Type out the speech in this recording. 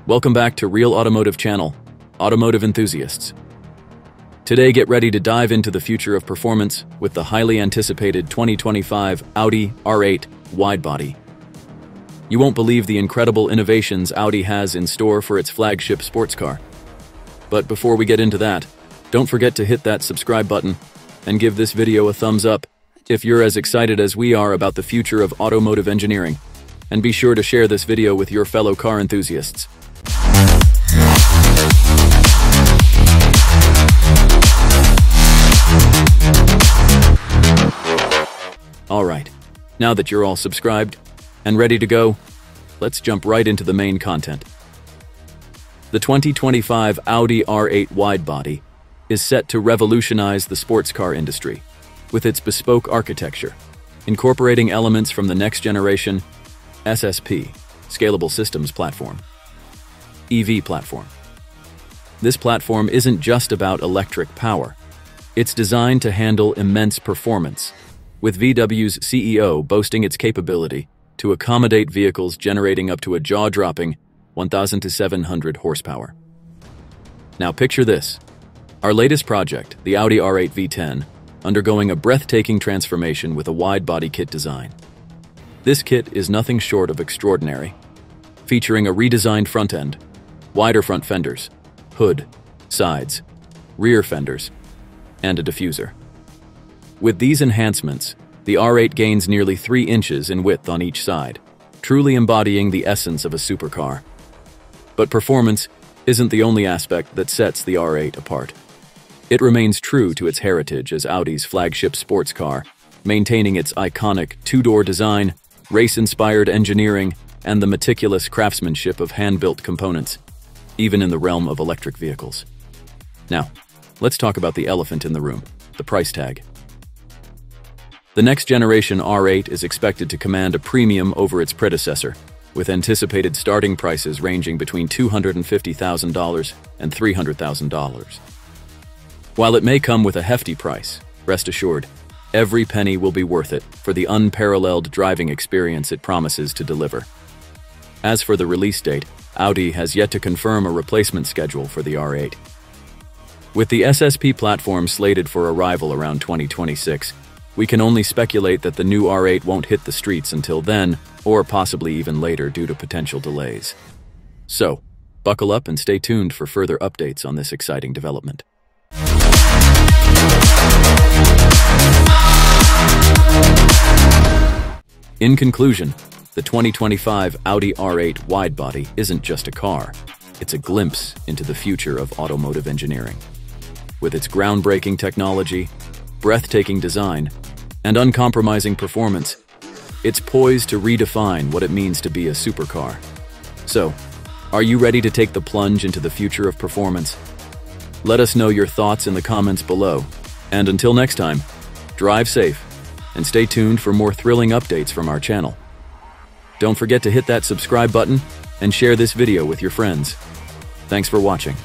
Welcome back to Real Automotive channel, Automotive enthusiasts. Today get ready to dive into the future of performance with the highly anticipated 2025 Audi R8 Widebody. You won't believe the incredible innovations Audi has in store for its flagship sports car. But before we get into that, don't forget to hit that subscribe button and give this video a thumbs up if you're as excited as we are about the future of automotive engineering. And be sure to share this video with your fellow car enthusiasts. Alright, now that you're all subscribed and ready to go, let's jump right into the main content. The 2025 Audi R8 Widebody is set to revolutionize the sports car industry with its bespoke architecture, incorporating elements from the next-generation SSP, Scalable Systems Platform, EV platform. This platform isn't just about electric power. It's designed to handle immense performance, with VW's CEO boasting its capability to accommodate vehicles generating up to a jaw-dropping 1,000 to 700 horsepower. Now picture this. Our latest project, the Audi R8 V10, undergoing a breathtaking transformation with a wide-body kit design. This kit is nothing short of extraordinary, featuring a redesigned front end, wider front fenders, hood, sides, rear fenders, and a diffuser. With these enhancements, the R8 gains nearly 3 inches in width on each side, truly embodying the essence of a supercar. But performance isn't the only aspect that sets the R8 apart. It remains true to its heritage as Audi's flagship sports car, maintaining its iconic two-door design, race-inspired engineering, and the meticulous craftsmanship of hand-built components, even in the realm of electric vehicles. Now, let's talk about the elephant in the room, the price tag. The next-generation R8 is expected to command a premium over its predecessor, with anticipated starting prices ranging between $250,000 and $300,000. While it may come with a hefty price, rest assured, every penny will be worth it for the unparalleled driving experience it promises to deliver. As for the release date, Audi has yet to confirm a replacement schedule for the R8. With the SSP platform slated for arrival around 2026, we can only speculate that the new R8 won't hit the streets until then, or possibly even later due to potential delays. So, buckle up and stay tuned for further updates on this exciting development. In conclusion, the 2025 Audi R8 Widebody isn't just a car, it's a glimpse into the future of automotive engineering. With its groundbreaking technology, breathtaking design, and uncompromising performance, it's poised to redefine what it means to be a supercar. So, are you ready to take the plunge into the future of performance? Let us know your thoughts in the comments below. And until next time, drive safe and stay tuned for more thrilling updates from our channel. Don't forget to hit that subscribe button and share this video with your friends. Thanks for watching.